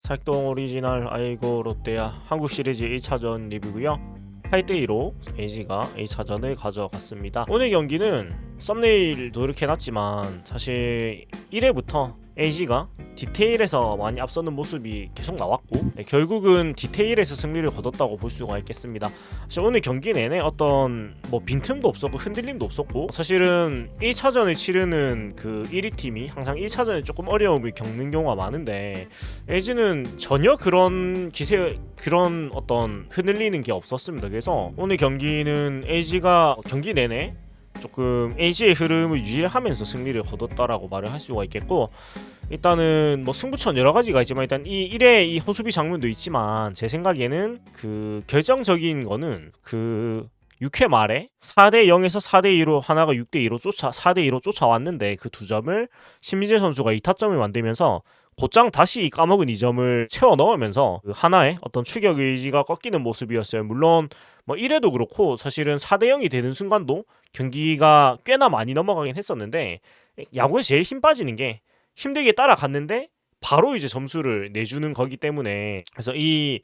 살동 오리지널 아이고 롯데야 한국 시리즈 1차전 리뷰고요. 8대2로 LG가 1차전을 가져갔습니다. 오늘 경기는 썸네일도 이렇게 해놨지만 사실 1회부터 LG가 디테일에서 많이 앞서는 모습이 계속 나왔고 결국은 디테일에서 승리를 거뒀다고 볼 수가 있겠습니다. 사실 오늘 경기 내내 어떤 빈틈도 없었고 흔들림도 없었고 사실은 1차전을 치르는 그 1위 팀이 항상 1차전에 조금 어려움을 겪는 경우가 많은데 LG는 전혀 그런 그런 어떤 흔들리는 게 없었습니다. 그래서 오늘 경기는 LG가 경기 내내 조금 LG의 흐름을 유지하면서 승리를 거뒀다라고 말을 할 수가 있겠고, 일단은 승부처는 여러 가지가 있지만 일단 이 1회 이 호수비 장면도 있지만 제 생각에는 그 결정적인 거는 그 6회 말에 4대0에서 4대2로 하나가 6대2로 4대2로 쫓아왔는데 그 두 점을 신민재 선수가 2타점을 만들면서 곧장 다시 까먹은 2점을 채워 넣으면서 그 하나의 어떤 추격 의지가 꺾이는 모습이었어요. 물론 1회도 그렇고 사실은 4대0이 되는 순간도 경기가 꽤나 많이 넘어가긴 했었는데, 야구에 제일 힘 빠지는 게 힘들게 따라갔는데 바로 이제 점수를 내주는 거기 때문에, 그래서 이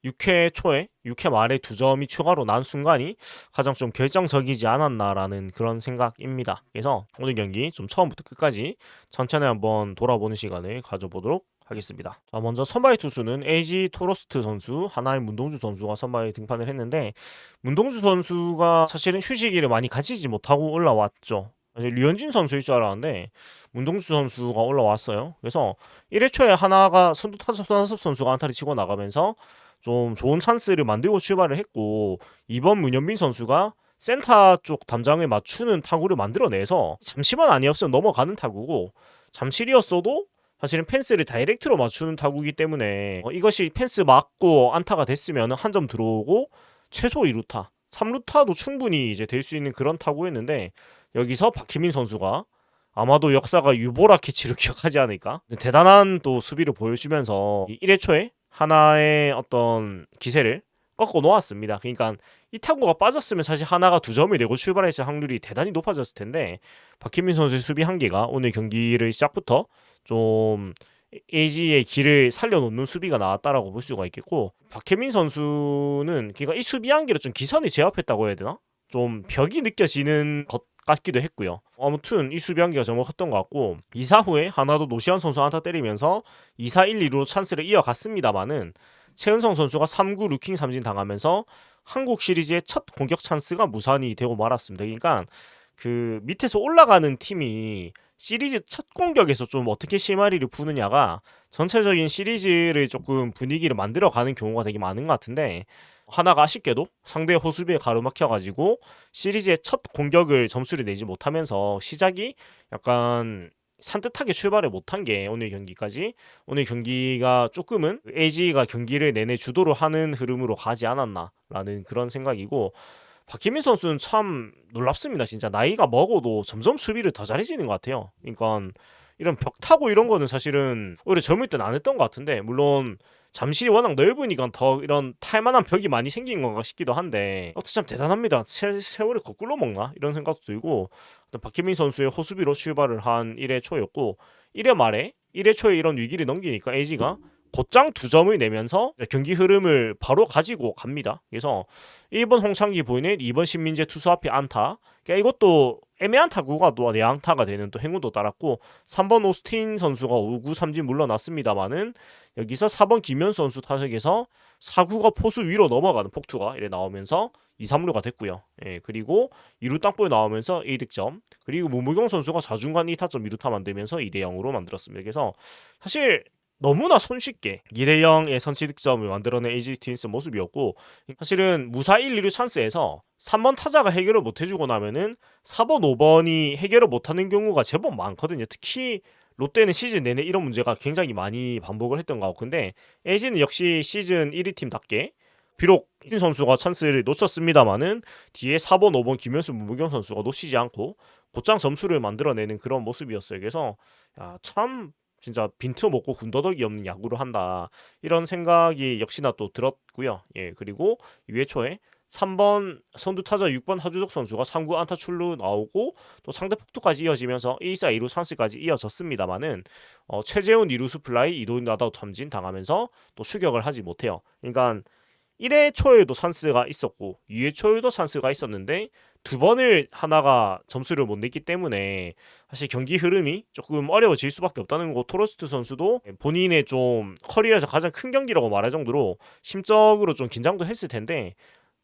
6회 초에 6회 말에 두 점이 추가로 난 순간이 가장 좀 결정적이지 않았나라는 그런 생각입니다. 그래서 오늘 경기 좀 처음부터 끝까지 천천히 한번 돌아보는 시간을 가져보도록 하겠습니다. 자, 먼저 선발 투수는 LG 토러스트 선수, 하나의 문동주 선수가 선발에 등판을 했는데, 문동주 선수가 사실은 휴식기를 많이 가지지 못하고 올라왔죠. 사실 류현진 선수일 줄 알았는데 문동주 선수가 올라왔어요. 그래서 1회 초에 하나가 선두 타자 손한섭 선수가 안타를 치고 나가면서 좀 좋은 찬스를 만들고 출발을 했고, 2번 문현빈 선수가 센터 쪽 담장을 맞추는 타구를 만들어내서 잠시만 아니었으면 넘어가는 타구고, 잠실이었어도 사실은 펜스를 다이렉트로 맞추는 타구이기 때문에 이것이 펜스 맞고 안타가 됐으면 한 점 들어오고 최소 2루타, 3루타도 충분히 이제 될 수 있는 그런 타구였는데, 여기서 박희민 선수가 아마도 역사가 유보라 캐치로 기억하지 않을까? 대단한 또 수비를 보여주면서 1회 초에 하나의 어떤 기세를 꺾어 놓았습니다. 그러니까 이 타구가 빠졌으면 사실 하나가 두 점을 내고 출발했을 확률이 대단히 높아졌을 텐데, 박희민 선수의 수비 한계가 오늘 경기를 시작부터 좀 LG의 길을 살려놓는 수비가 나왔다라고 볼 수가 있겠고, 박혜민 선수는 그러니까 이 수비 한계를 좀 기선이 제압했다고 해야 되나? 좀 벽이 느껴지는 것 같기도 했고요. 아무튼 이 수비 한계가 정말 컸던 것 같고, 2사 후에 하나도 노시환 선수 안타 때리면서 2사 1-2로 찬스를 이어갔습니다만은 최은성 선수가 3구 루킹 삼진 당하면서 한국 시리즈의 첫 공격 찬스가 무산이 되고 말았습니다. 그러니까 그 밑에서 올라가는 팀이 시리즈 첫 공격에서 좀 어떻게 실마리를 푸느냐가 전체적인 시리즈를 조금 분위기를 만들어가는 경우가 되게 많은 것 같은데, 하나가 아쉽게도 상대 호수비에 가로막혀가지고 시리즈의 첫 공격을 점수를 내지 못하면서 시작이 약간 산뜻하게 출발을 못한 게 오늘 경기가 조금은 LG가 경기를 내내 주도를 하는 흐름으로 가지 않았나라는 그런 생각이고, 박희민 선수는 참 놀랍습니다. 진짜 나이가 먹어도 점점 수비를 더 잘해지는 것 같아요. 그러니까 이런 벽 타고 이런 거는 사실은 오히려 젊을 땐 안 했던 것 같은데, 물론 잠실이 워낙 넓으니까 더 이런 탈만한 벽이 많이 생긴 건가 싶기도 한데, 참 대단합니다. 세월을 거꾸로 먹나? 이런 생각도 들고, 박희민 선수의 호수비로 출발을 한 1회 초였고, 1회 말에 1회 초에 이런 위기를 넘기니까 LG가 곧장 두 점을 내면서 경기 흐름을 바로 가지고 갑니다. 그래서 1번 홍창기 부인의 2번 신민재 투수 앞에 안타, 그러니까 이것도 애매한 타구가 또 내안타가 되는 또 행운도 따랐고, 3번 오스틴 선수가 5구 삼진 물러났습니다만은 여기서 4번 김현 선수 타석에서 4구가 포수 위로 넘어가는 폭투가 이래 나오면서 2, 3루가 됐고요. 예, 그리고 2루 땅볼 나오면서 1득점, 그리고 문무경 선수가 좌중간 2타점 2루타 만들면서 2대0으로 만들었습니다. 그래서 사실 너무나 손쉽게 2대0의 선취 득점을 만들어낸 LG 트윈스 모습이었고, 사실은 무사 1, 2루 찬스에서 3번 타자가 해결을 못해주고 나면은 4번, 5번이 해결을 못하는 경우가 제법 많거든요. 특히 롯데는 시즌 내내 이런 문제가 굉장히 많이 반복을 했던 것 같고, 근데 LG는 역시 시즌 1위 팀답게 비록 신 선수가 찬스를 놓쳤습니다만은 뒤에 4번, 5번 김현수, 문무경 선수가 놓치지 않고 곧장 점수를 만들어내는 그런 모습이었어요. 그래서 참 진짜 빈틈 없고 군더더기 없는 야구를 한다, 이런 생각이 역시나 또 들었고요. 예, 그리고 2회 초에 3번 선두타자 6번 하주석 선수가 3구 안타 출루 나오고 또 상대 폭투까지 이어지면서 1사 2루 찬스까지 이어졌습니다만은 최재훈 2루수 플라이, 이도윤 나다웃 삼진 당하면서 또 추격을 하지 못해요. 그러니까 1회 초에도 찬스가 있었고 2회 초에도 찬스가 있었는데 두 번을 하나가 점수를 못 냈기 때문에 사실 경기 흐름이 조금 어려워질 수밖에 없다는 거. 토로스트 선수도 본인의 좀 커리어에서 가장 큰 경기라고 말할 정도로 심적으로 좀 긴장도 했을 텐데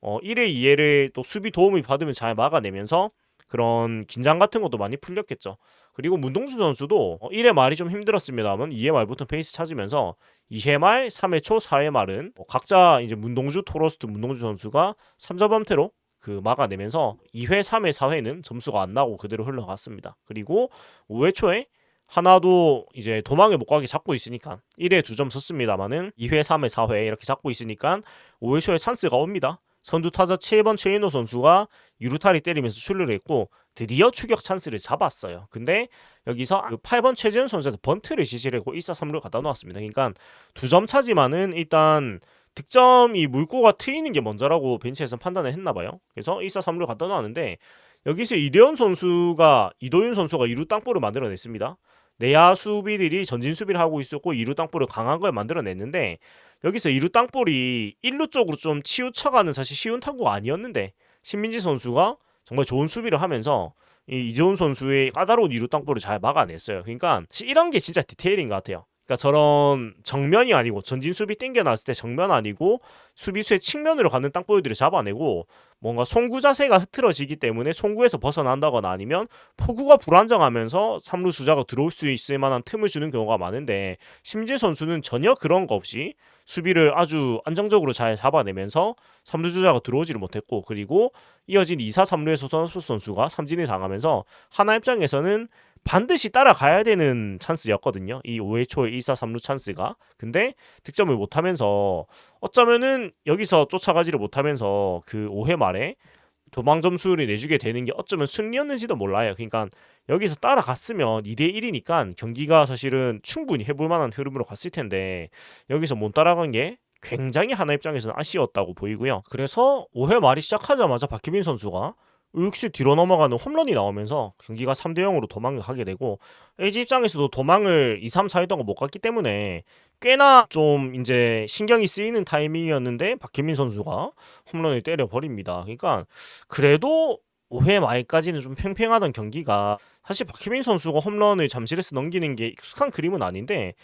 1회 2회를 또 수비 도움을 받으면 잘 막아내면서 그런 긴장 같은 것도 많이 풀렸겠죠. 그리고 문동주 선수도 1회 말이 좀 힘들었습니다만 2회 말부터 페이스 찾으면서 2회 말, 3회 초, 4회 말은 각자 이제 문동주, 토로스트, 문동주 선수가 3점 범퇴로 그 막아내면서 2회, 3회, 4회는 점수가 안 나고 그대로 흘러갔습니다. 그리고 5회 초에 하나도 이제 도망을 못 가게 잡고 있으니까 1회 2점 썼습니다만은 2회, 3회, 4회 이렇게 잡고 있으니까 5회 초에 찬스가 옵니다. 선두 타자 7번 최인호 선수가 유루타를 때리면서 출루를 했고 드디어 추격 찬스를 잡았어요. 근데 여기서 그 8번 최재훈 선수한테 번트를 지시를 했고 1사 3루를 갖다 놓았습니다. 그러니까 2점 차지만은 일단 득점이 물꼬가 트이는 게 먼저라고 벤치에서 판단을 했나봐요. 그래서 1사 3루를 갖다 놓았는데 여기서 이도윤 선수가 2루 땅볼을 만들어냈습니다. 내야 수비들이 전진 수비를 하고 있었고 2루 땅볼을 강한 걸 만들어냈는데 여기서 2루 땅볼이 1루 쪽으로 좀 치우쳐가는 사실 쉬운 타구가 아니었는데 신민지 선수가 정말 좋은 수비를 하면서 이 이재훈 선수의 까다로운 2루 땅볼을 잘 막아냈어요. 그러니까 이런 게 진짜 디테일인 것 같아요. 그러니까 저런 정면이 아니고 전진 수비 땡겨놨을 때 정면 아니고 수비수의 측면으로 가는 땅볼들을 잡아내고 뭔가 송구 자세가 흐트러지기 때문에 송구에서 벗어난다거나 아니면 포구가 불안정하면서 3루 주자가 들어올 수 있을 만한 틈을 주는 경우가 많은데 심재 선수는 전혀 그런 거 없이 수비를 아주 안정적으로 잘 잡아내면서 3루 주자가 들어오지를 못했고 그리고 이어진 2사 3루에서 손아섭 선수가 삼진을 당하면서 하나 입장에서는 반드시 따라가야 되는 찬스였거든요. 이 5회 초에 2사 3루 찬스가. 근데 득점을 못하면서 어쩌면은 여기서 쫓아가지를 못하면서 그 5회 말에 도망 점수를 내주게 되는 게 어쩌면 승리였는지도 몰라요. 그러니까 여기서 따라갔으면 2대1이니까 경기가 사실은 충분히 해볼 만한 흐름으로 갔을 텐데 여기서 못 따라간 게 굉장히 하나 입장에서는 아쉬웠다고 보이고요. 그래서 5회 말이 시작하자마자 박희빈 선수가 역시 뒤로 넘어가는 홈런이 나오면서 경기가 3대 0으로 도망을 가게 되고 LG 입장에서도 도망을 2, 3, 4회 동안 못 갔기 때문에 꽤나 좀 이제 신경이 쓰이는 타이밍이었는데 박혜민 선수가 홈런을 때려버립니다. 그러니까 그래도 5회 말까지는 좀 팽팽하던 경기가 사실 박혜민 선수가 홈런을 잠실에서 넘기는 게 익숙한 그림은 아닌데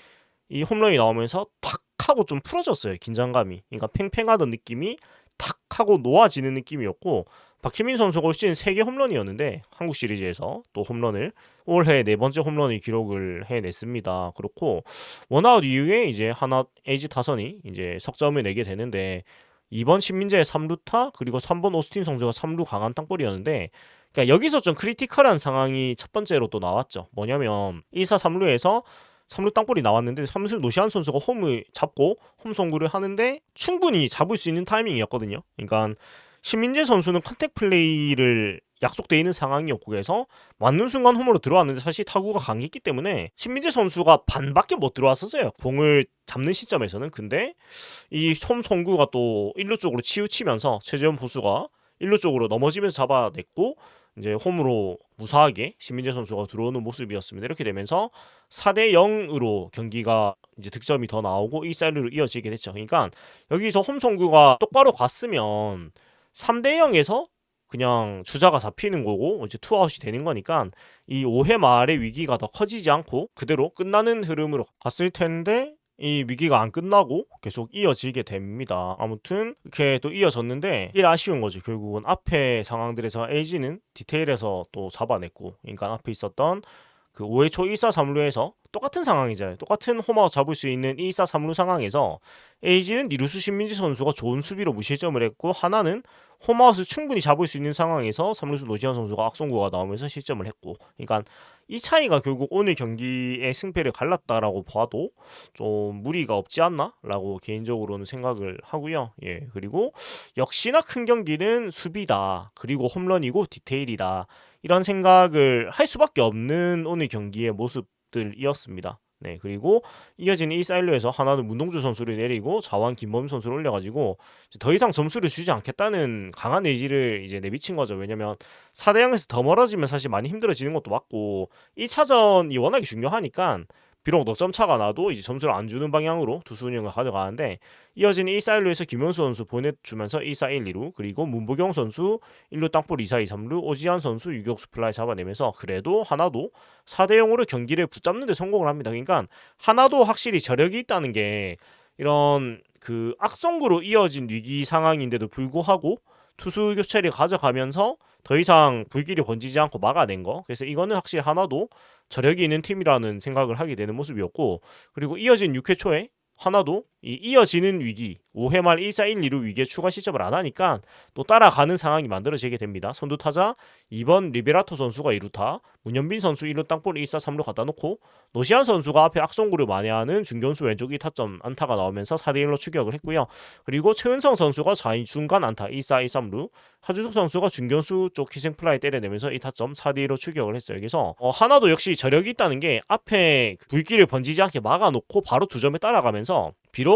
이 홈런이 나오면서 탁 하고 좀 풀어졌어요. 긴장감이. 그러니까 팽팽하던 느낌이 탁 하고 놓아지는 느낌이었고 박희민 선수가 올 시즌 3개 홈런이었는데 한국 시리즈에서 또 홈런을 올해 4번째 홈런을 기록을 해냈습니다. 그렇고 원아웃 이후에 이제 하나 LG 타선이 이제 석점을 내게 되는데 2번 신민재의 3루타 그리고 3번 오스틴 선수가 3루 강한 땅볼이었는데 그러니까 여기서 좀 크리티컬한 상황이 첫 번째로 또 나왔죠. 뭐냐면 1사 3루에서 3루 땅볼이 나왔는데 3루 노시안 선수가 홈을 잡고 홈 송구를 하는데 충분히 잡을 수 있는 타이밍이었거든요. 그러니까 신민재 선수는 컨택 플레이를 약속되어 있는 상황이었고 그래서 맞는 순간 홈으로 들어왔는데 사실 타구가 강했기 때문에 신민재 선수가 반밖에 못 들어왔었어요. 공을 잡는 시점에서는. 근데 이 홈 송구가 또 1루 쪽으로 치우치면서 최재원 포수가 1루 쪽으로 넘어지면서 잡아냈고 이제 홈으로 무사하게 신민재 선수가 들어오는 모습이었습니다. 이렇게 되면서 4대 0으로 경기가 이제 득점이 더 나오고 1-1로 이어지게 됐죠. 그러니까 여기서 홈 송구가 똑바로 갔으면 3대 0에서 그냥 주자가 잡히는 거고 이제 투아웃이 되는 거니까 이 5회 말의 위기가 더 커지지 않고 그대로 끝나는 흐름으로 갔을 텐데 이 위기가 안 끝나고 계속 이어지게 됩니다. 아무튼 이렇게 또 이어졌는데 이게 아쉬운 거죠. 결국은 앞에 상황들에서 LG는 디테일에서 또 잡아냈고 그러니까 앞에 있었던 그 5회 초 1사 3루에서 똑같은 상황이잖아요. 똑같은 홈아웃 잡을 수 있는 1사 3루 상황에서 LG는 니루수 신민지 선수가 좋은 수비로 무실점을 했고 하나는 홈아웃을 충분히 잡을 수 있는 상황에서 3루수 노지현 선수가 악송구가 나오면서 실점을 했고 그러니까 이 차이가 결국 오늘 경기의 승패를 갈랐다라고 봐도 좀 무리가 없지 않나? 라고 개인적으로는 생각을 하고요. 예, 그리고 역시나 큰 경기는 수비다. 그리고 홈런이고 디테일이다. 이런 생각을 할 수밖에 없는 오늘 경기의 모습들이었습니다. 네, 그리고 이어지는 1-4-1루에서 하나는 문동주 선수를 내리고 자완 김범임 선수를 올려가지고 더 이상 점수를 주지 않겠다는 강한 의지를 이제 내비친 거죠. 왜냐면 4대0에서 더 멀어지면 사실 많이 힘들어지는 것도 맞고 1차전이 워낙에 중요하니까 비록 넉점 차가 나도 이제 점수를 안 주는 방향으로 투수 운영을 가져가는데 이어지는 1-4-1루에서 김현수 선수 보내주면서 1-4-1-2루 그리고 문보경 선수 1루 땅볼 2-4-2-3루 오지환 선수 유격수 플라이 잡아내면서 그래도 하나도 4대0으로 경기를 붙잡는 데 성공을 합니다. 그러니까 하나도 확실히 저력이 있다는 게 이런 그 악성구로 이어진 위기 상황인데도 불구하고 투수 교체를 가져가면서 더 이상 불길이 번지지 않고 막아낸 거. 그래서 이거는 확실히 하나도 저력이 있는 팀이라는 생각을 하게 되는 모습이었고 그리고 이어진 6회 초에 하나도 이어지는 위기 5회 말 1-4-1-2루 위기에 추가 시점을 안 하니까 또 따라가는 상황이 만들어지게 됩니다. 선두 타자 2번 리베라토 선수가 2루타 문현빈 선수 1루 땅볼 1-4-3루 갖다 놓고 노시안 선수가 앞에 악성구를 만회하는 중견수 왼쪽 2타점 안타가 나오면서 4대1로 추격을 했고요. 그리고 최은성 선수가 4인 중간 안타 1-4-1-3루 하주석 선수가 중견수 쪽 희생플라이 때려내면서 2타점 4대1로 추격을 했어요. 그래서 하나도 역시 저력이 있다는 게 앞에 불길을 번지지 않게 막아놓고 바로 2점에 따라가면서 비록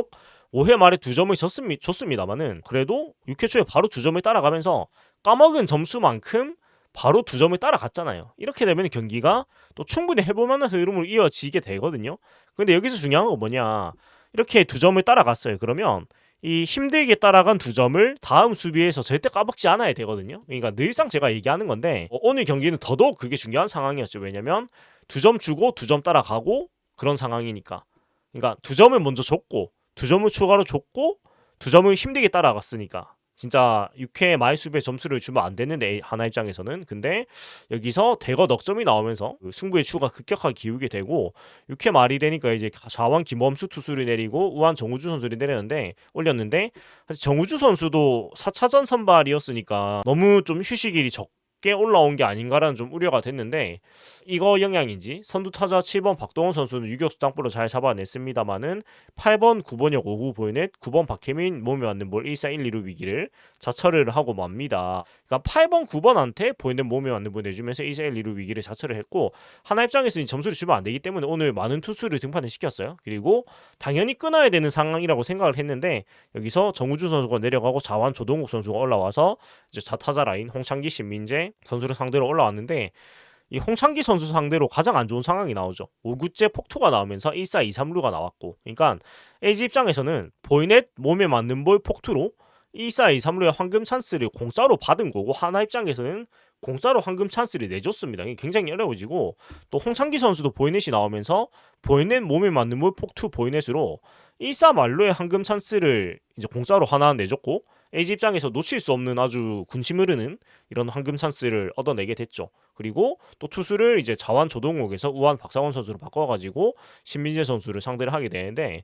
5회 말에 2점을 줬습니다만은 그래도 6회 초에 바로 2점을 따라가면서 까먹은 점수만큼 바로 2점을 따라갔잖아요. 이렇게 되면 경기가 또 충분히 해볼만한 흐름으로 이어지게 되거든요. 근데 여기서 중요한 건 뭐냐, 이렇게 2점을 따라갔어요. 그러면 이 힘들게 따라간 2점을 다음 수비에서 절대 까먹지 않아야 되거든요. 그러니까 늘상 제가 얘기하는 건데 오늘 경기는 더더욱 그게 중요한 상황이었죠. 왜냐면 2점 주고 2점 따라가고 그런 상황이니까. 그러니까 2점을 먼저 줬고 2점을 추가로 줬고 2점을 힘들게 따라갔으니까 진짜 6회 말 수비에 점수를 주면 안 되는데 하나 입장에서는. 근데 여기서 대거 넉점이 나오면서 승부의 추가 급격하게 기울게 되고 6회 말이 되니까 이제 좌완 김범수 투수를 내리고 우완 정우주 선수를 올렸는데 사실 정우주 선수도 4차전 선발이었으니까 너무 좀 휴식일이 적게 올라온 게 아닌가라는 좀 우려가 됐는데 이거 영향인지 선두 타자 7번 박동원 선수는 유격수 땅볼로 잘 잡아냈습니다만은 8번 9번역 5구 보이넷 9번 박혜민 몸에 맞는 볼 1-4-1-2루 위기를 자처를 하고 맙니다. 그러니까 8번 9번한테 보이넷 몸에 맞는 볼 내주면서 1-4-1-2루 위기를 자처를 했고 하나 입장에서는 점수를 주면 안 되기 때문에 오늘 많은 투수를 등판을 시켰어요. 그리고 당연히 끊어야 되는 상황이라고 생각을 했는데 여기서 정우주 선수가 내려가고 자완 조동욱 선수가 올라와서 이제 자타자 라인 홍창기 신민재 선수를 상대로 올라왔는데 이 홍창기 선수 상대로 가장 안 좋은 상황이 나오죠. 5구째 폭투가 나오면서 1-4-2-3루가 나왔고, 그러니까 LG 입장에서는 보이넷 몸에 맞는 볼 폭투로 1-4-2-3루의 황금 찬스를 공짜로 받은 거고 하나 입장에서는 공짜로 황금 찬스를 내줬습니다. 굉장히 어려워지고 또 홍창기 선수도 보이넷이 나오면서 보이넷 몸에 맞는 볼 폭투 보이넷으로 1-4만루의 황금 찬스를 이제 공짜로 하나 내줬고 LG 입장에서 놓칠 수 없는 아주 군침 흐르는 이런 황금 찬스를 얻어내게 됐죠. 그리고 또 투수를 이제 자완 조동욱에서 우완 박상원 선수로 바꿔가지고 신민재 선수를 상대를 하게 되는데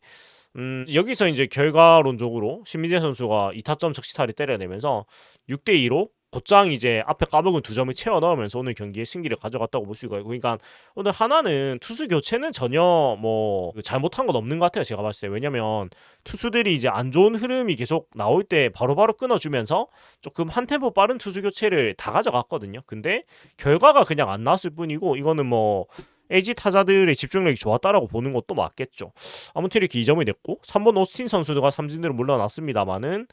여기서 이제 결과론적으로 신민재 선수가 2타점 적시타를 때려내면서 6대2로 곧장 이제 앞에 까먹은 2점을 채워 넣으면서 오늘 경기에 승기를 가져갔다고 볼 수가 있고, 그러니까 오늘 하나는 투수 교체는 전혀 뭐 잘못한 건 없는 것 같아요. 제가 봤을 때. 왜냐면 투수들이 이제 안 좋은 흐름이 계속 나올 때 바로바로 끊어주면서 조금 한 템포 빠른 투수 교체를 다 가져갔거든요. 근데 결과가 그냥 안 나왔을 뿐이고 이거는 뭐 LG 타자들의 집중력이 좋았다라고 보는 것도 맞겠죠. 아무튼 이렇게 2점을 냈고 3번 오스틴 선수가 삼진으로 물러났습니다만은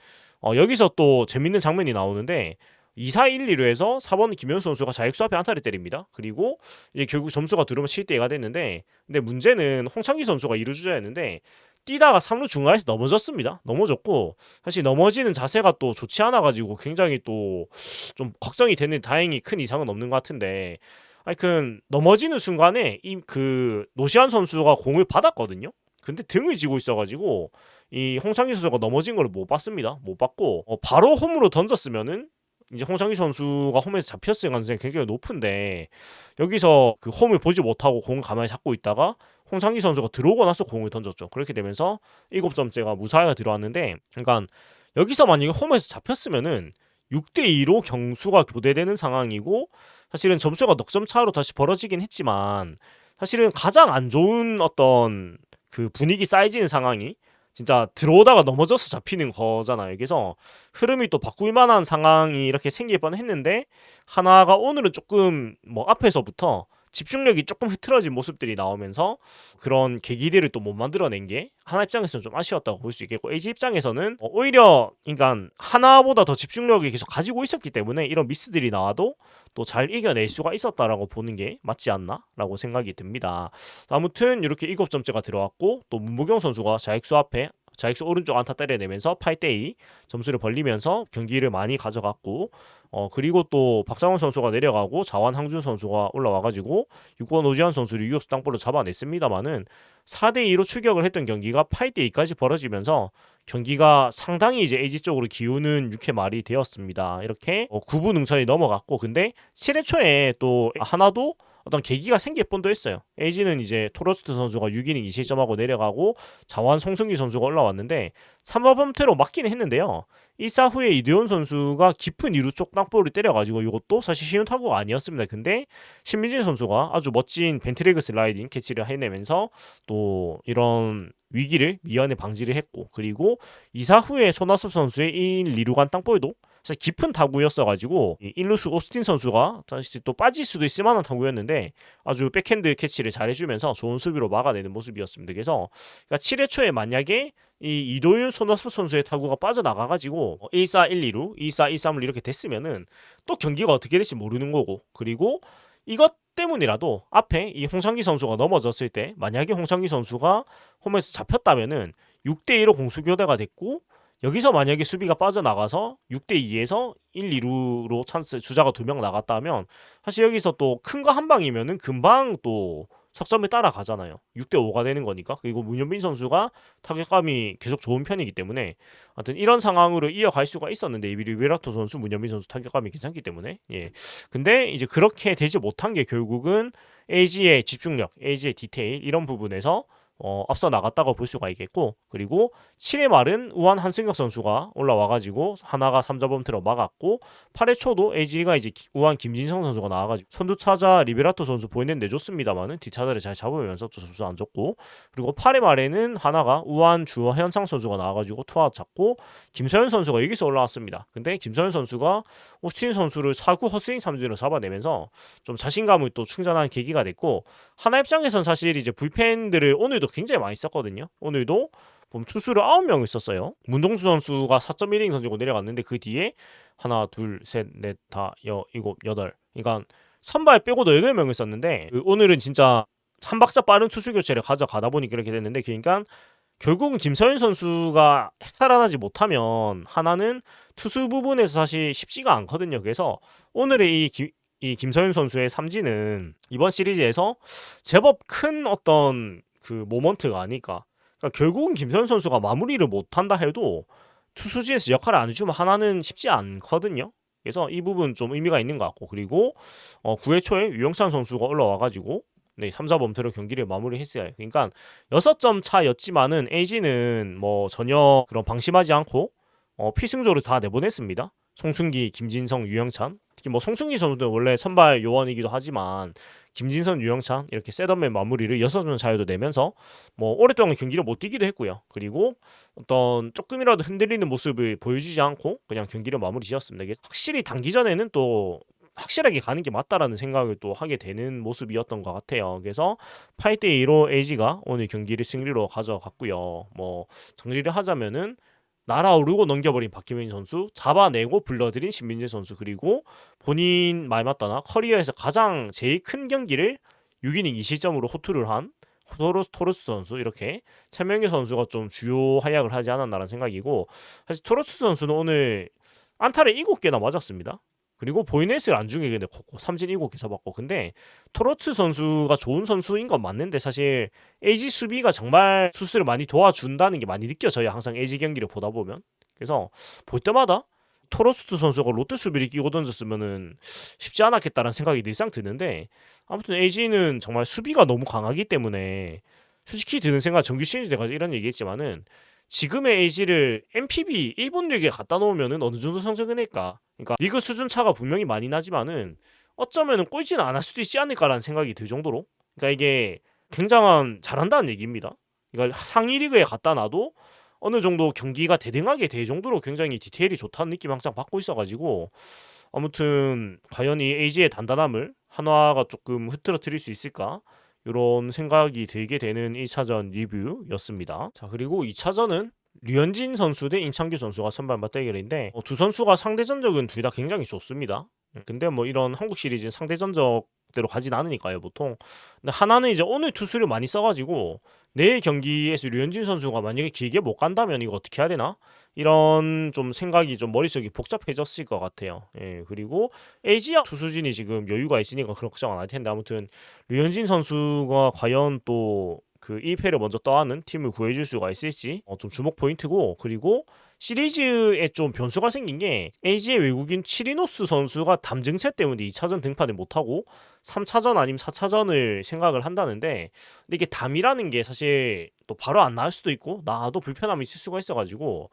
여기서 또 재밌는 장면이 나오는데 2-4-1-2루에서 4번 김현수 선수가 자익수 앞에 안타를 때립니다. 그리고 이제 결국 점수가 들어오면 7대2가 됐는데, 근데 문제는 홍창기 선수가 2루 주자였는데 뛰다가 3루 중간에서 넘어졌습니다. 넘어졌고 사실 넘어지는 자세가 또 좋지 않아가지고 굉장히 또 좀 걱정이 되는, 다행히 큰 이상은 없는 것 같은데 하여튼 넘어지는 순간에 이 그 노시안 선수가 공을 받았거든요. 근데 등을 지고 있어가지고 이 홍창기 선수가 넘어진 걸 못 봤습니다. 못 봤고 바로 홈으로 던졌으면은 이제 홍창기 선수가 홈에서 잡혔을 가능성이 굉장히 높은데 여기서 그 홈을 보지 못하고 공을 가만히 잡고 있다가 홍창기 선수가 들어오고 나서 공을 던졌죠. 그렇게 되면서 7점째가 무사히가 들어왔는데, 그러니까 여기서 만약에 홈에서 잡혔으면은 6대2로 경수가 교대되는 상황이고 사실은 점수가 넉점 차로 다시 벌어지긴 했지만 사실은 가장 안 좋은 어떤 그 분위기 쌓여지는 상황이 진짜 들어오다가 넘어져서 잡히는 거잖아요. 그래서 흐름이 또 바꿀 만한 상황이 이렇게 생길 뻔했는데 하나가 오늘은 조금 뭐 앞에서부터 집중력이 조금 흐트러진 모습들이 나오면서 그런 계기들을 또 못 만들어낸 게 하나 입장에서는 좀 아쉬웠다고 볼 수 있겠고, LG 입장에서는 오히려 그러니까 하나보다 더 집중력을 계속 가지고 있었기 때문에 이런 미스들이 나와도 또 잘 이겨낼 수가 있었다라고 보는 게 맞지 않나라고 생각이 듭니다. 아무튼 이렇게 7점째가 들어왔고, 또 문보경 선수가 자익수 앞에 자익수 오른쪽 안타 때려내면서 8대2 점수를 벌리면서 경기를 많이 가져갔고, 그리고 또 박상원 선수가 내려가고 자완 항준 선수가 올라와가지고 6번 오지환 선수를 유격수 땅볼로 잡아냈습니다만은 4대2로 추격을 했던 경기가 8대2까지 벌어지면서 경기가 상당히 이제 LG 쪽으로 기우는 6회 말이 되었습니다. 이렇게 9부 능선이 넘어갔고, 근데 7회 초에 또 하나도 어떤 계기가 생길 뻔도 했어요. LG는 이제 토로스트 선수가 6이닝 2실점하고 내려가고 자완 송승기 선수가 올라왔는데 3번 범퇴로 맞기는 했는데요. 1사 후에 이대훈 선수가 깊은 2루 쪽 땅볼을 때려가지고 이것도 사실 쉬운 타구가 아니었습니다. 근데 신민진 선수가 아주 멋진 벤트레그 슬라이딩 캐치를 해내면서 또 이런 위기를 미연에 방지를 했고, 그리고 2사 후에 손아섭 선수의 1, 2루 간 땅볼도 사실 깊은 타구였어가지고 1루수 오스틴 선수가 다시 또 빠질 수도 있을 만한 타구였는데 아주 백핸드 캐치를 잘해주면서 좋은 수비로 막아내는 모습이었습니다. 그래서 그러니까 7회 초에 만약에 이 이도윤 손아섭 선수의 타구가 빠져나가가지고 1-4, 1-2루, 2-4, 1-3을 이렇게 됐으면은 또 경기가 어떻게 될지 모르는 거고, 그리고 이것 때문이라도 앞에 이 홍창기 선수가 넘어졌을 때 만약에 홍창기 선수가 홈에서 잡혔다면은 6대2로 공수교대가 됐고, 여기서 만약에 수비가 빠져나가서 6대2에서 1, 2루로 찬스 주자가 2명 나갔다면 사실 여기서 또 큰 거 한 방이면은 금방 또 석점에 따라가잖아요. 6대5가 되는 거니까. 그리고 문현빈 선수가 타격감이 계속 좋은 편이기 때문에 하여튼 이런 상황으로 이어갈 수가 있었는데, 리베라토 선수, 문현빈 선수 타격감이 괜찮기 때문에 근데 이제 그렇게 되지 못한 게 결국은 LG의 집중력, LG의 디테일 이런 부분에서 앞서 나갔다고 볼 수가 있겠고, 그리고 7회 말은 우한 한승혁 선수가 올라와가지고 하나가 3자 범퇴로 막았고, 8회 초도 LG가 이제 우한 김진성 선수가 나와가지고 선두타자 리베라토 선수 보이는 내줬습니다만은 뒷타자를 잘 잡으면서 또 점수 안 줬고, 그리고 8회 말에는 하나가 우한 주현상 선수가 나와가지고 투아웃 잡고 김서현 선수가 여기서 올라왔습니다. 근데 김서현 선수가 오스틴 선수를 4구 헛스윙 3진으로 잡아내면서 좀 자신감을 또 충전한 계기가 됐고, 하나 입장에선 사실 이제 불펜들을 오늘도 굉장히 많이 썼거든요. 오늘도 보면 투수를 9명을 썼어요. 문동수 선수가 4.1이닝 던지고 내려갔는데 그 뒤에 하나, 둘, 셋, 넷, 다, 일곱, 여덟. 그러니까 선발 빼고도 8명을 썼는데 오늘은 진짜 한 박자 빠른 투수 교체를 가져가다 보니까 그렇게 됐는데, 그러니까 결국은 김서현 선수가 살아나지 못하면 하나는 투수 부분에서 사실 쉽지가 않거든요. 그래서 오늘의 이 김서현 선수의 삼진은 이번 시리즈에서 제법 큰 어떤 그 모먼트가 아닐까. 그러니까 결국은 김서현 선수가 마무리를 못한다 해도 투수진에서 역할을 안 해주면 하나는 쉽지 않거든요. 그래서 이 부분 좀 의미가 있는 것 같고, 그리고 9회 초에 유영찬 선수가 올라와가지고 3사 범퇴로 경기를 마무리했어요. 그러니까 6점 차였지만은 LG는 뭐 전혀 그런 방심하지 않고 필승조를 다 내보냈습니다. 송승기, 김진성, 유영찬. 특히 뭐 송승기 선수도 원래 선발 요원이기도 하지만 김진선, 유영찬 이렇게 셋업맨 마무리를 6점 차이도 내면서 뭐 오랫동안 경기를 못 뛰기도 했고요. 그리고 어떤 조금이라도 흔들리는 모습을 보여주지 않고 그냥 경기를 마무리 지었습니다. 이게 확실히 단기전에는 또 확실하게 가는 게 맞다라는 생각을 또 하게 되는 모습이었던 것 같아요. 그래서 8대2로 LG가 오늘 경기를 승리로 가져갔고요. 뭐 정리를 하자면은 날아오르고 넘겨버린 박기민 선수, 잡아내고 불러들인 신민재 선수, 그리고 본인 말 맞다나 커리어에서 가장 제일 큰 경기를 6이닝 2실점으로 호투를 한 토로스 선수, 이렇게 3명의 선수가 좀 주요 활약을 하지 않았나라는 생각이고, 사실 토로스 선수는 오늘 안타를 7개나 맞았습니다. 그리고 보이네스를 안중에 근데 삼진 7개 잡았고, 근데 토로트 선수가 좋은 선수인 건 맞는데 사실 LG 수비가 정말 투수를 많이 도와준다는 게 많이 느껴져요. 항상 LG 경기를 보다 보면. 그래서 볼 때마다 토로스트 선수가 롯데 수비를 끼고 던졌으면은 쉽지 않았겠다라는 생각이 늘상 드는데, 아무튼 LG는 정말 수비가 너무 강하기 때문에 솔직히 드는 생각, 정규 시즌 때까지 이런 얘기했지만은 지금의 LG를 NPB 일본 리그에 갖다 놓으면은 어느 정도 성적을 낼까? 그러니까 리그 수준 차가 분명히 많이 나지만은 어쩌면은 꼴찌는 안 할 수도 있지 않을까라는 생각이 들 정도로, 그러니까 이게 굉장한 잘한다는 얘기입니다. 그러니까 상위 리그에 갖다 놔도 어느 정도 경기가 대등하게 될 정도로 굉장히 디테일이 좋다는 느낌 항상 받고 있어가지고 아무튼 과연 이 AG의 단단함을 한화가 조금 흐트러뜨릴 수 있을까? 이런 생각이 들게 되는 1차전 리뷰였습니다. 자, 그리고 2차전은 류현진 선수 대 임창규 선수가 선발 맞대결인데 두 선수가 상대 전적은 둘 다 굉장히 좋습니다. 근데 뭐 이런 한국 시리즈는 상대 전적대로 가진 않으니까요, 보통. 근데 하나는 이제 오늘 투수를 많이 써가지고 내일 경기에서 류현진 선수가 만약에 길게 못 간다면 이거 어떻게 해야 되나? 이런 좀 생각이 좀 머릿속이 복잡해졌을 것 같아요. 예, 그리고 LG 투수진이 지금 여유가 있으니까 그런 걱정 안 할 텐데 아무튼 류현진 선수가 과연 또 그 1패를 먼저 떠안는 팀을 구해줄 수가 있을지 좀 주목 포인트고, 그리고 시리즈에 좀 변수가 생긴 게 LG의 외국인 치리노스 선수가 담증세 때문에 2차전 등판을 못하고 3차전 아니면 4차전을 생각을 한다는데, 근데 이게 담이라는 게 사실 또 바로 안 나올 수도 있고 나도 불편함이 있을 수가 있어가지고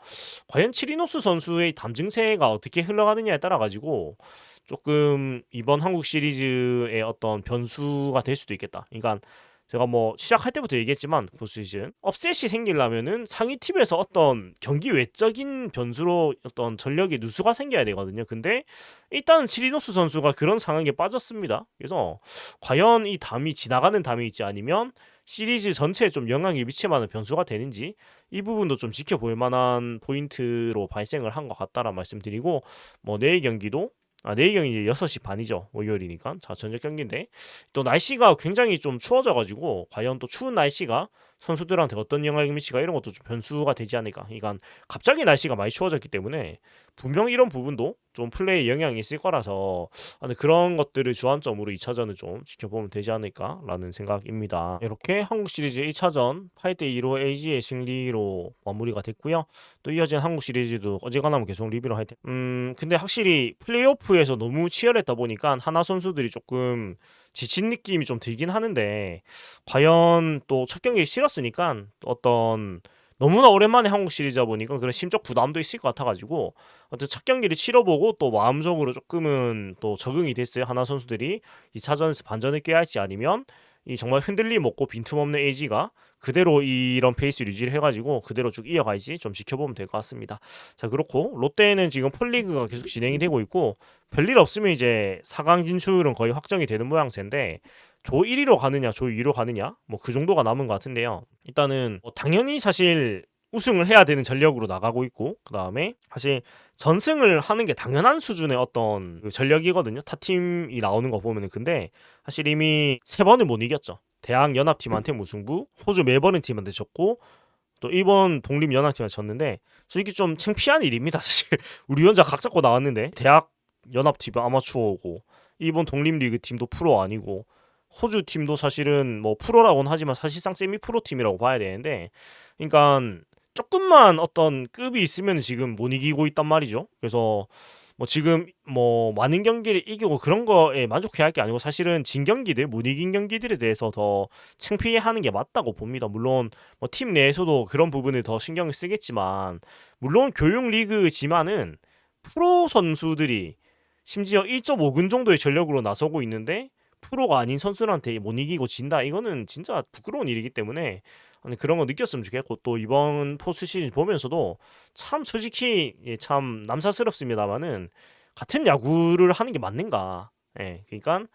과연 치리노스 선수의 담증세가 어떻게 흘러가느냐에 따라 가지고 조금 이번 한국 시리즈의 어떤 변수가 될 수도 있겠다. 그러니까 제가 뭐 시작할 때부터 얘기했지만 포스시즌 업셋이 생기려면은 상위 팀에서 어떤 경기 외적인 변수로 어떤 전력의 누수가 생겨야 되거든요. 근데 일단은 치리노스 선수가 그런 상황에 빠졌습니다. 그래서 과연 이 담이 지나가는 담이 있지 아니면 시리즈 전체에 좀 영향이 미칠 만한 변수가 되는지 이 부분도 좀 지켜볼 만한 포인트로 발생을 한 것 같다라는 말씀드리고, 뭐 내일 경기도 내일 경기 6시 반이죠. 월요일이니까. 자, 전적 경기인데 또 날씨가 굉장히 좀 추워져가지고 과연 또 추운 날씨가 선수들한테 어떤 영향을 미치가 이런 것도 좀 변수가 되지 않을까. 그러니까 갑자기 날씨가 많이 추워졌기 때문에 분명 이런 부분도 좀 플레이에 영향이 있을 거라서 그런 것들을 주안점으로 2차전을 좀 지켜보면 되지 않을까라는 생각입니다. 이렇게 한국 시리즈 1차전 8대2로 LG의 승리로 마무리가 됐고요. 또 이어진 한국 시리즈도 어지간하면 계속 리뷰를 할 텐데 근데 확실히 플레이오프에서 너무 치열했다 보니까 하나 선수들이 조금 지친 느낌이 좀 들긴 하는데, 과연 또 첫 경기 치렀으니까 어떤 너무나 오랜만에 한국 시리즈다 보니까 그런 심적 부담도 있을 것 같아가지고 어떤 첫 경기를 치러보고 또 마음적으로 조금은 또 적응이 됐어요. 하나 선수들이 2차전에서 반전을 꾀야 할지 아니면 이 정말 흔들림 없고 빈틈없는 LG가 그대로 이런 페이스를 유지를 해가지고 그대로 쭉 이어갈지 좀 지켜보면 될 것 같습니다. 자, 그렇고 롯데는 지금 폴리그가 계속 진행이 되고 있고 별일 없으면 이제 4강 진출은 거의 확정이 되는 모양새인데 조 1위로 가느냐 조 2위로 가느냐 뭐 그 정도가 남은 것 같은데요. 일단은 당연히 사실 우승을 해야 되는 전력으로 나가고 있고, 그 다음에 사실 전승을 하는 게 당연한 수준의 어떤 그 전력이거든요. 타 팀이 나오는 거 보면은. 근데 사실 이미 3번을 못 이겼죠. 대학 연합팀한테 무승부, 호주 멜버른 팀한테 졌고 또 일본 독립 연합팀한테 졌는데 솔직히 좀 창피한 일입니다. 사실 우리 혼자 각 잡고 나왔는데 대학 연합팀 아마추어고 일본 독립리그 팀도 프로 아니고 호주 팀도 사실은 뭐 프로라고는 하지만 사실상 세미 프로 팀이라고 봐야 되는데, 그러니까 조금만 어떤 급이 있으면 지금 못 이기고 있단 말이죠. 그래서 뭐 지금 뭐 많은 경기를 이기고 그런 거에 만족해야 할 게 아니고 사실은 진 경기들, 못 이긴 경기들에 대해서 더 창피해하는 게 맞다고 봅니다. 물론 뭐 팀 내에서도 그런 부분을 더 신경을 쓰겠지만, 물론 교육 리그지만은 프로 선수들이 심지어 1.5근 정도의 전력으로 나서고 있는데 프로가 아닌 선수들한테 못 이기고 진다, 이거는 진짜 부끄러운 일이기 때문에 그런 거 느꼈으면 좋겠고, 또 이번 포스트 시즌 보면서도 참 솔직히 참 남사스럽습니다만은 같은 야구를 하는 게 맞는가. 그러니까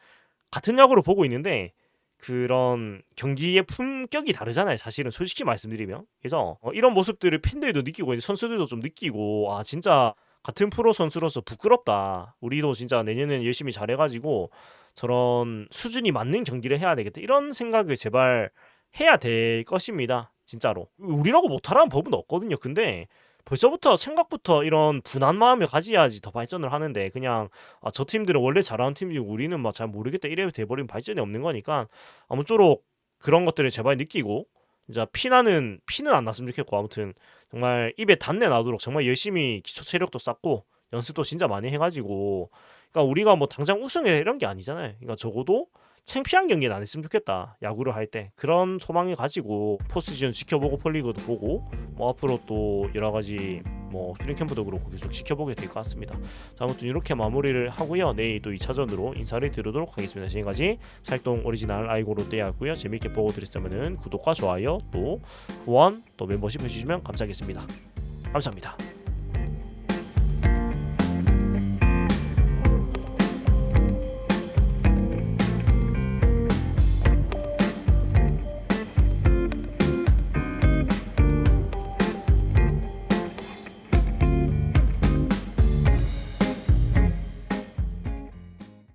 같은 야구를 보고 있는데 그런 경기의 품격이 다르잖아요, 사실은 솔직히 말씀드리면. 그래서 이런 모습들을 팬들도 느끼고 선수들도 좀 느끼고, 아 진짜 같은 프로 선수로서 부끄럽다. 우리도 진짜 내년에는 열심히 잘해가지고 저런 수준이 맞는 경기를 해야 되겠다, 이런 생각을 제발 해야 될 것입니다. 진짜로 우리라고 못하라는 법은 없거든요. 근데 벌써부터 생각부터 이런 분한 마음을 가져야지 더 발전을 하는데, 그냥 저 팀들은 원래 잘하는 팀이고 우리는 막 잘 모르겠다 이래 돼버리면 발전이 없는 거니까 아무쪼록 그런 것들을 제발 느끼고 진짜 피는 안 났으면 좋겠고, 아무튼 정말 입에 단내 나도록 정말 열심히 기초 체력도 쌓고 연습도 진짜 많이 해가지고, 그러니까 우리가 뭐 당장 우승해 이런 게 아니잖아요. 그러니까 적어도 창피한 경기는 안 했으면 좋겠다, 야구를 할 때. 그런 소망을 가지고 포스트시즌 지켜보고 폴리그도 보고 뭐 앞으로 또 여러 가지 뭐 스프링 캠프도 그렇고 계속 지켜보게 될 것 같습니다. 자, 아무튼 이렇게 마무리를 하고요. 내일 또 2차전으로 인사를 드리도록 하겠습니다. 지금까지 살동 오리지널 아이고 롯데였고요. 재밌게 보고 드렸다면 구독과 좋아요 또 후원 또 멤버십 해주시면 감사하겠습니다. 감사합니다.